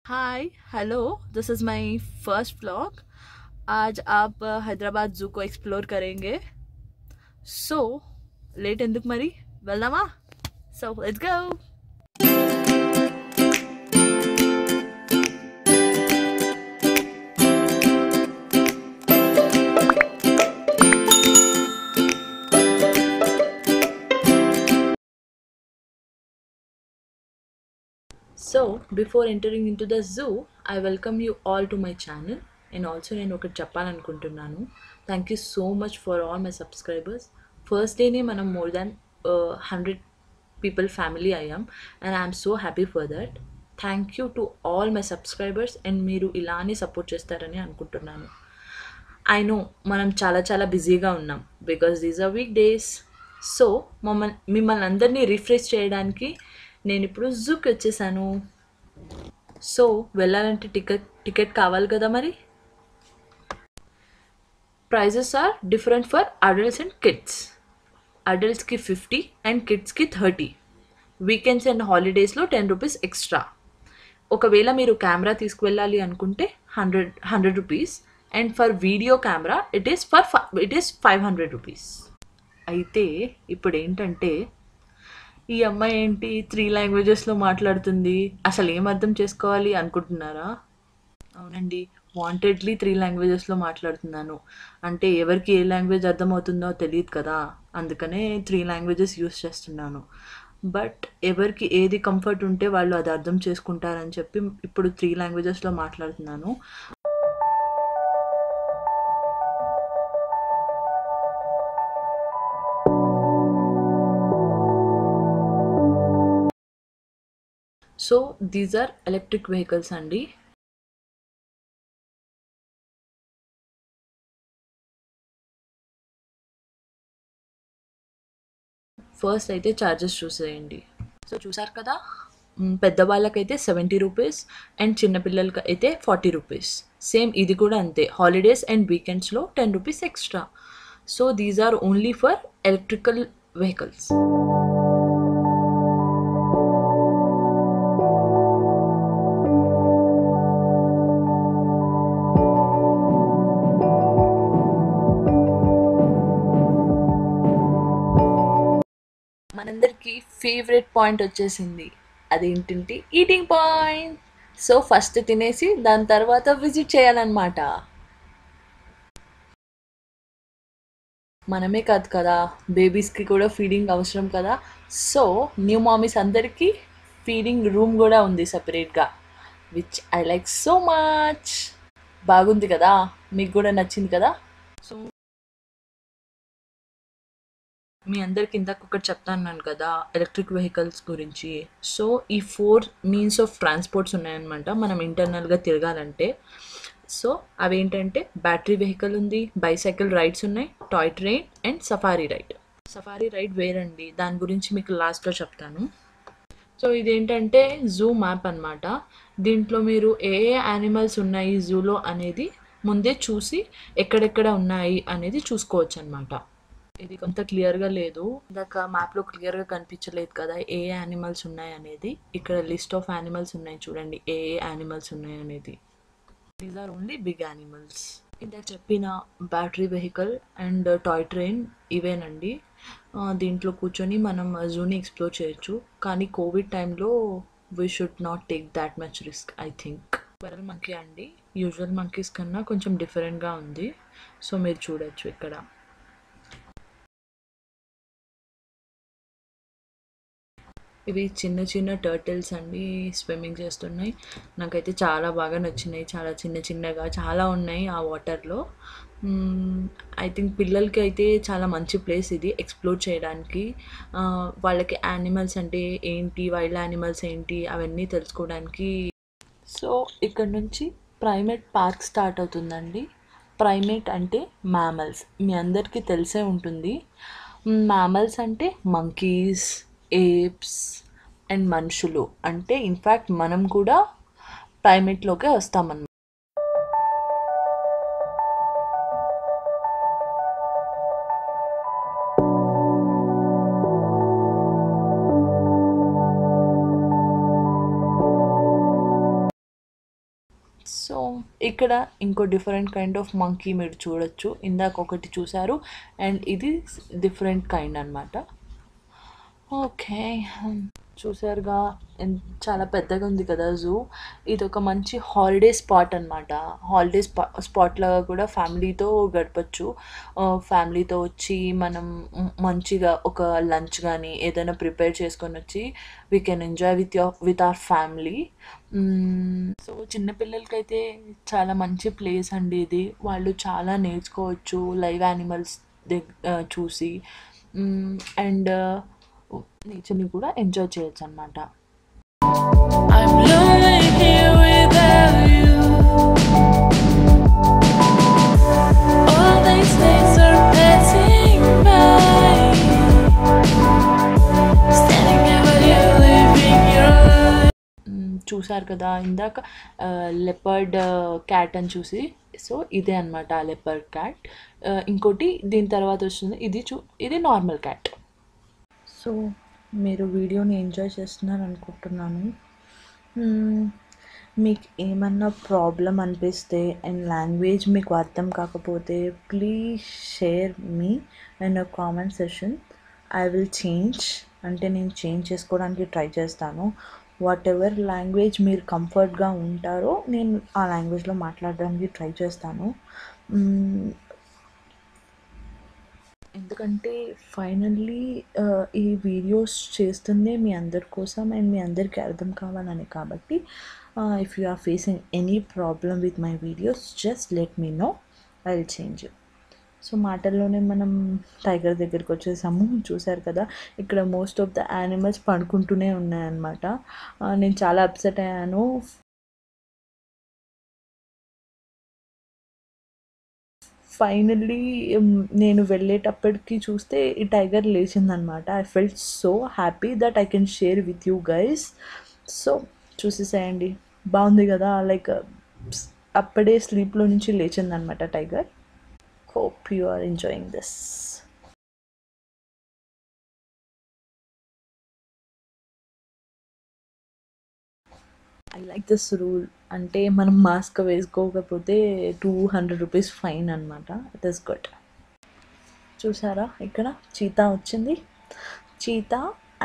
Hi hello this is my first vlog. आज आप हैदराबाद जू को एक्सप्लोर करेंगे। సో లేట్ ఎందుకు మరి, వెళ్దామా? So let's go. So before entering in to the zoo, I welcome you all to my channel. And also నేను ఒకటి చెప్పాలనుకుంటున్నాను. Thank you so much for all my subscribers. First డేనే మనం more than 100 people family అయ్యాం and I'm so happy for that. Thank you to all my subscribers. And మీరు ఇలానే support చేస్తారని అనుకుంటున్నాను. ఐ నో మనం చాలా చాలా బిజీగా ఉన్నాం because these are week days. So మిమ్మల్ని అందరినీ రిఫ్రెష్ చేయడానికి నేను ఇప్పుడు జూకి వచ్చేసాను. సో వెళ్ళాలంటే టికెట్ కావాలి కదా మరి. Prices are different for adults and kids. అడల్ట్స్కి 50 అండ్ కిడ్స్కి 30. వీకెండ్స్ అండ్ హాలిడేస్లో 10 రూపీస్ ఎక్స్ట్రా. ఒకవేళ మీరు కెమెరా తీసుకువెళ్ళాలి అనుకుంటే 100 rupees. And for video camera it is 500 rupees. అయితే ఇప్పుడు ఏంటంటే, ఈ అమ్మాయి ఏంటి 3 లాంగ్వేజెస్లో మాట్లాడుతుంది, అసలు ఏం అర్థం చేసుకోవాలి అనుకుంటున్నారా? అవునండి, వాంటెడ్లీ 3 లాంగ్వేజెస్లో మాట్లాడుతున్నాను. అంటే ఎవరికి ఏ లాంగ్వేజ్ అర్థమవుతుందో తెలియదు కదా, అందుకనే 3 లాంగ్వేజెస్ యూస్ చేస్తున్నాను. బట్ ఎవరికి ఏది కంఫర్ట్ ఉంటే వాళ్ళు అది అర్థం చేసుకుంటారని చెప్పి ఇప్పుడు 3 లాంగ్వేజెస్లో మాట్లాడుతున్నాను. So these are electric vehicles అండి. ఫస్ట్ అయితే ఛార్జెస్ చూసేయండి. సో చూసారు కదా, పెద్దవాళ్ళకైతే 70 రూపీస్ అండ్ చిన్నపిల్లలకి అయితే 40 రూపీస్. సేమ్ ఇది కూడా అంతే, హాలిడేస్ అండ్ వీకెండ్స్లో 10 rupees extra. So these are only for electrical vehicles. మనందరికీ ఫేవరెట్ పాయింట్ వచ్చేసింది. అదేంటంటే ఈటింగ్ పాయింట్. సో ఫస్ట్ తినేసి దాని తర్వాత విజిట్ చేయాలన్నమాట. మనమే కాదు కదా, బేబీస్కి కూడా ఫీడింగ్ అవసరం కదా. సో న్యూ మామీస్ అందరికీ ఫీడింగ్ రూమ్ కూడా ఉంది సపరేట్గా, which I like so much. బాగుంది కదా, మీకు కూడా నచ్చింది కదా. సో మీ అందరికి ఇందాక ఒకటి చెప్తాను కదా ఎలక్ట్రిక్ వెహికల్స్ గురించి. సో ఈ 4 మీన్స్ ఆఫ్ ట్రాన్స్పోర్ట్స్ ఉన్నాయన్నమాట మనం ఇంటర్నల్గా తిరగాలంటే. సో అవేంటంటే బ్యాటరీ వెహికల్ ఉంది, బైసైకిల్ రైడ్స్ ఉన్నాయి, toy train and safari ride. Safari ride వేరండి, దాని గురించి మీకు లాస్ట్లో చెప్తాను. సో ఇదేంటంటే జూ మ్యాప్ అన్నమాట. దీంట్లో మీరు ఏ ఏ యానిమల్స్ ఉన్నాయి జూలో అనేది ముందే చూసి ఎక్కడెక్కడ ఉన్నాయి అనేది చూసుకోవచ్చు అనమాట. ఇది కొంత క్లియర్గా లేదు, ఇందాక మ్యాప్లో క్లియర్గా కనిపించలేదు కదా ఏ యానిమల్స్ ఉన్నాయి అనేది. ఇక్కడ లిస్ట్ ఆఫ్ యానిమల్స్ ఉన్నాయి చూడండి, ఏ ఏ యానిమల్స్ ఉన్నాయి అనేది. These are only big animals. ఇందాక చెప్పిన battery vehicle and toy train ఇవేనండి. దీంట్లో కూర్చొని మనం జూని ఎక్స్ప్లోర్ చేయొచ్చు. కానీ కోవిడ్ టైంలో we should not take that much risk I think. వరల్ monkey అండి, యూజువల్ మంకీస్ కన్నా కొంచెం డిఫరెంట్గా ఉంది. సో మీరు చూడొచ్చు ఇక్కడ. ఇవి చిన్న చిన్న టర్టిల్స్ అండి, స్విమ్మింగ్ చేస్తున్నాయి. నాకైతే చాలా బాగా నచ్చినాయి, చాలా చిన్న చిన్నగా చాలా ఉన్నాయి ఆ వాటర్లో. ఐ థింక్ పిల్లలకి అయితే చాలా మంచి ప్లేస్ ఇది ఎక్స్ప్లోర్ చేయడానికి. వాళ్ళకి యానిమల్స్ అంటే ఏంటి, వైల్డ్ యానిమల్స్ ఏంటి అవన్నీ తెలుసుకోవడానికి. సో ఇక్కడ నుంచి ప్రైమేట్ పార్క్ స్టార్ట్ అవుతుందండి. ప్రైమేట్ అంటే మ్యామల్స్, మీ అందరికీ తెలిసే ఉంటుంది. మ్యామల్స్ అంటే మంకీస్, ఏప్స్ అండ్ మనుషులు. అంటే ఇన్ఫ్యాక్ట్ మనం కూడా ప్రైమేట్లోకే వస్తామన్నమాట. సో ఇక్కడ ఇంకో డిఫరెంట్ కైండ్ ఆఫ్ మంకీ మీరు చూడొచ్చు. ఇందాక ఒకటి చూసారు అండ్ ఇది డిఫరెంట్ కైండ్ అనమాట. ఓకే, చూసారుగా చాలా పెద్దగా ఉంది కదా జూ. ఇది ఒక మంచి హాలిడే స్పాట్ అనమాట. హాలిడే స్పాట్ లాగా కూడా ఫ్యామిలీతో గడపచ్చు. ఫ్యామిలీతో వచ్చి మనం మంచిగా ఒక లంచ్ కానీ ఏదైనా ప్రిపేర్ చేసుకొని వచ్చి we can enjoy with our family. So చిన్నపిల్లలకైతే చాలా మంచి ప్లేస్ అండి ఇది. వాళ్ళు చాలా నేర్చుకోవచ్చు లైవ్ యానిమల్స్ చూసి అండ్ నేచర్ని కూడా ఎంజాయ్ చేయొచ్చు అనమాట. I'm lonely here without you. All these days are passing by. Standing there with you, living your life. చూసారు కదా ఇందాక లెపర్డ్ క్యాట్ అని చూసి, సో ఇదే అనమాట లెపర్డ్ క్యాట్. ఇంకోటి దీని తర్వాత వస్తుంది ఇది నార్మల్ క్యాట్. సో మీరు వీడియోని ఎంజాయ్ చేస్తున్నారు అనుకుంటున్నాను. మీకు ఏమన్నా ప్రాబ్లం అనిపిస్తే అండ్ లాంగ్వేజ్ మీకు అర్థం కాకపోతే please share me in a comment session. I will change, అంటే నేను చేంజ్ చేసుకోవడానికి ట్రై చేస్తాను. వాట్ ఎవర్ లాంగ్వేజ్ మీరు కంఫర్ట్గా ఉంటారో నేను ఆ లాంగ్వేజ్లో మాట్లాడడానికి ట్రై చేస్తాను. ఎందుకంటే ఫైనల్లీ ఈ వీడియోస్ చేస్తుందే మీ అందరి కోసం అండ్ మీ అందరికీ అర్థం కావాలని. కాబట్టి if you are facing any problem with my videos just let me know, I will change. So మాటల్లోనే మనం టైగర్ దగ్గరికి వచ్చేసాము. చూసారు కదా ఇక్కడ మోస్ట్ ఆఫ్ ద యానిమల్స్ పడుకుంటూనే ఉన్నాయన్నమాట. నేను చాలా అప్సెట్ అయ్యాను. ఫైనల్లీ నేను వెళ్ళేటప్పటికి చూస్తే ఈ టైగర్ లేచిందనమాట. I felt so happy that I can share with you guys. So చూసేసేయండి, బాగుంది కదా. లైక్ అప్పుడే స్లీప్లో నుంచి లేచిందనమాట tiger. Hope you are enjoying this. I like this rule. అంటే మనం మాస్క్ వేసుకోకపోతే 200 రూపీస్ ఫైన్ అనమాట. It is good. చూసారా ఇక్కడ చీతా వచ్చింది. చీతా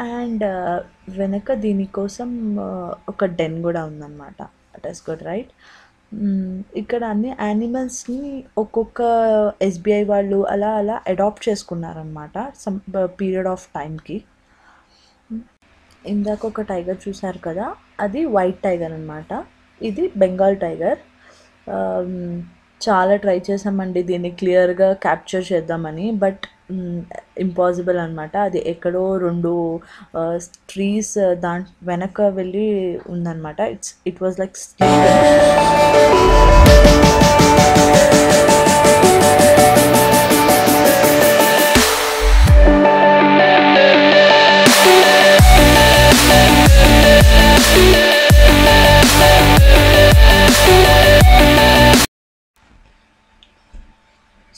అండ్ వెనక దీనికోసం ఒక డెన్ కూడా ఉందన్నమాట. It is good right. ఇక్కడ అన్ని యానిమల్స్ని ఒక్కొక్క ఎస్బీఐ వాళ్ళు అలా అలా అడాప్ట్ చేసుకున్నారనమాట సమ్ పీరియడ్ ఆఫ్ టైంకి. ఇందాక ఒక టైగర్ చూసారు కదా, అది వైట్ టైగర్ అనమాట. ఇది బెంగాల్ టైగర్. చాలా ట్రై చేసామండి దీన్ని క్లియర్గా క్యాప్చర్ చేద్దామని, బట్ ఇంపాసిబుల్ అనమాట. అది ఎక్కడో 2 ట్రీస్ వెనక వెళ్ళి ఉందన్నమాట. ఇట్ వాజ్ లైక్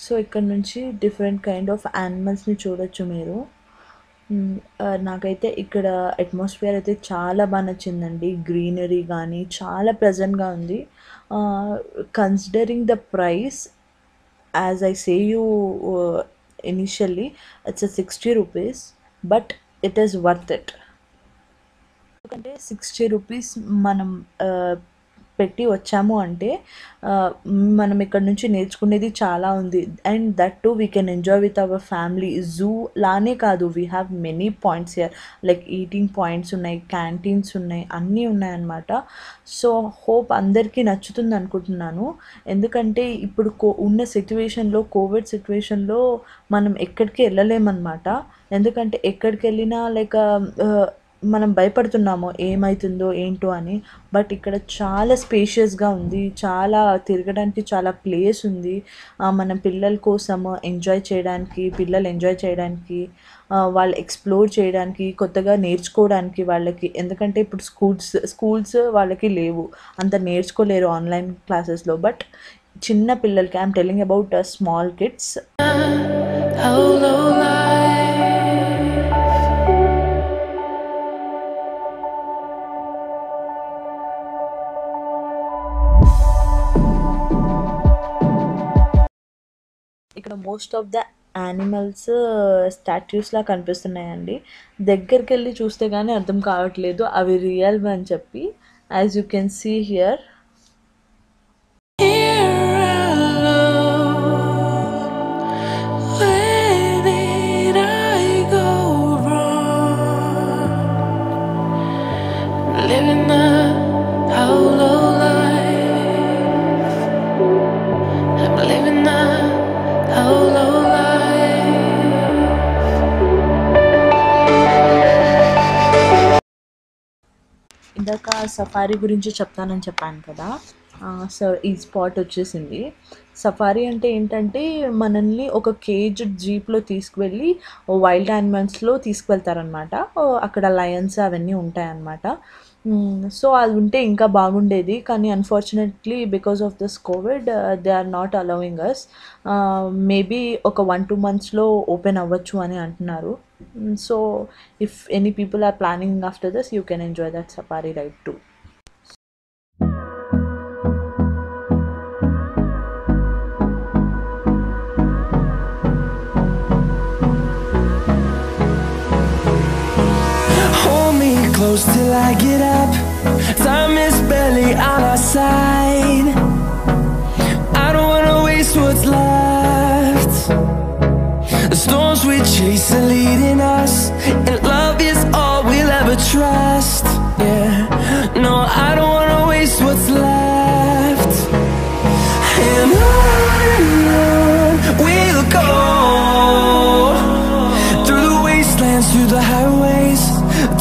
సో ఇక్కడ నుంచి డిఫరెంట్ కైండ్ ఆఫ్ యానిమల్స్ని చూడొచ్చు మీరు. నాకైతే ఇక్కడ అట్మాస్ఫియర్ అయితే చాలా బాగా నచ్చిందండి. గ్రీనరీ కానీ చాలా ప్లెజెంట్గా ఉంది. Considering the price, as I say you initially, it's 60 rupees, but it is worth it. ఎందుకంటే 60 రూపీస్ మనం పెట్టి వచ్చాము అంటే మనం ఇక్కడ నుంచి నేర్చుకునేది చాలా ఉంది. And that to we can enjoy with our family. Zoo లానే కాదు, we have many points here. Like eating points ఉన్నాయి, క్యాంటీన్స్ ఉన్నాయి, అన్నీ ఉన్నాయన్నమాట. సో హోప్ అందరికీ నచ్చుతుంది అనుకుంటున్నాను. ఎందుకంటే ఇప్పుడు ఉన్న సిచ్యువేషన్లో, కోవిడ్ సిచ్యువేషన్లో మనం ఎక్కడికి వెళ్ళలేమన్నమాట. ఎందుకంటే ఎక్కడికి వెళ్ళినా లైక్ మనం భయపడుతున్నాము ఏమవుతుందో ఏంటో అని. బట్ ఇక్కడ చాలా స్పేషియస్గా ఉంది, చాలా తిరగడానికి చాలా ప్లేస్ ఉంది. మన పిల్లల కోసం పిల్లలు ఎంజాయ్ చేయడానికి, వాళ్ళు ఎక్స్ప్లోర్ చేయడానికి, కొత్తగా నేర్చుకోవడానికి వాళ్ళకి. ఎందుకంటే ఇప్పుడు స్కూల్స్ వాళ్ళకి లేవు, అంత నేర్చుకోలేరు ఆన్లైన్ క్లాసెస్లో. బట్ చిన్న పిల్లలకి, I'm telling about small kids. ఇక్కడ మోస్ట్ ఆఫ్ ద యానిమల్స్ స్టాట్యూస్లా కనిపిస్తున్నాయండి. దగ్గరికి వెళ్ళి చూస్తే కానీ అర్థం కావట్లేదు అవి రియల్ అని చెప్పి. As you can see here. ఇందాక సఫారీ గురించి చెప్తానని చెప్పాను కదా. సో ఈ స్పాట్ వచ్చేసింది. సఫారీ అంటే ఏంటంటే మనల్ని ఒక కేజ్డ్ జీప్లో తీసుకువెళ్ళి వైల్డ్ యానిమల్స్లో తీసుకువెళ్తారనమాట. అక్కడ లయన్స్ అవన్నీ ఉంటాయన్నమాట. సో అది ఉంటే ఇంకా బాగుండేది, కానీ unfortunately because of this covid they are not allowing us. Maybe ఒక 1-2 monthsలో ఓపెన్ అవ్వచ్చు అని అంటున్నారు. So if any people are planning after this you can enjoy that safari ride too. Close till I get up. Time is barely on our side. I don't wanna waste what's left. The storms we chase are leading us, and love is all we'll ever trust. Yeah, no, I don't wanna waste what's left. And on we'll go, through the wastelands, through the highways,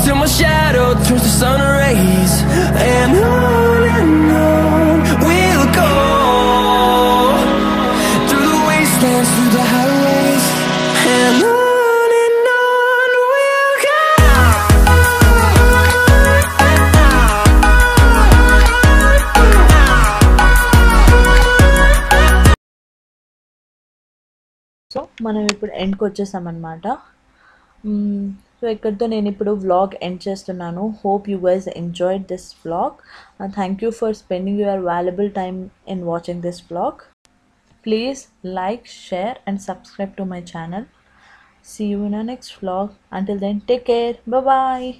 till my shadow turns to sun rays. And on we'll go, through the wastelands, through the highways. And on we'll go. So మనం ఇప్పుడు ఎండ్కి వచ్చేసామన్నమాట. So ఇక్కడితో నేను ఇప్పుడు vlog end చేస్తున్నాను. Hope you guys enjoyed this vlog. Thank you for spending your valuable time in watching this vlog. Please like, share and subscribe to my channel. See you in our next vlog. Until then, take care. Bye bye.